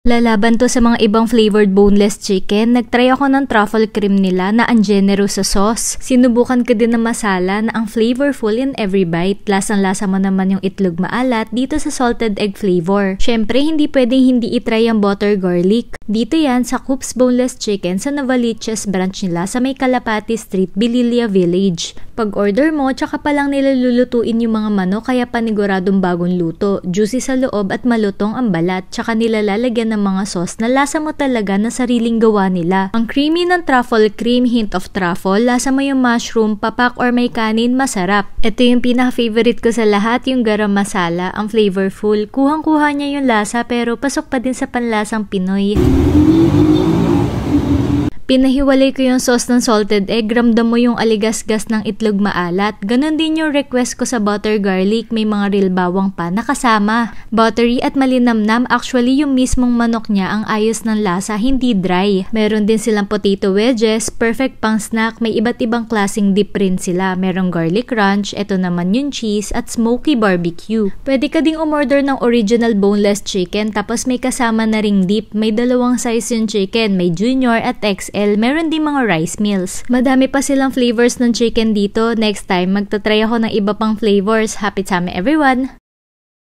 Lalaban to sa mga ibang flavored boneless chicken. Nagtry ako ng truffle cream nila na ungenerous sa sauce. Sinubukan ko din ng masala na ang flavorful in every bite. Lasang-lasa mo naman yung itlog maalat dito sa salted egg flavor. Syempre, hindi pwedeng hindi itry ang butter garlic. Dito yan sa Coop's Boneless Chicken sa Novaliches branch nila sa may Kalapati Street, Bililia Village. Pag order mo, tsaka pa lang nila lulutuin yung mga manok kaya paniguradong bagong luto. Juicy sa loob at malutong ang balat. Tsaka nila lalagyan ng mga sauce na lasa mo talaga na sariling gawa nila. Ang creamy ng truffle cream, hint of truffle, lasa mo yung mushroom, papak or may kanin, masarap. Ito yung pinaka-favorite ko sa lahat, yung garam masala, ang flavorful. Kuhang-kuha niya yung lasa pero pasok pa din sa panlasang Pinoy. Pinahiwalay ko yung sauce ng salted egg, ramdam mo yung aligasgas ng itlog maalat. Ganon din yung request ko sa butter garlic, may mga real bawang pa nakasama. Buttery at malinamnam, actually yung mismong manok niya ang ayos ng lasa, hindi dry. Meron din silang potato wedges, perfect pang snack, may iba't ibang klaseng dip rin sila. Merong garlic ranch, eto naman yung cheese at smoky barbecue. Pwede ka ding umorder ng original boneless chicken tapos may kasama na ring dip. May dalawang size yung chicken, may junior at XL. Meron din mga rice meals. Madami pa silang flavors ng chicken dito. Next time, magta-try ako ng iba pang flavors. Happy time everyone!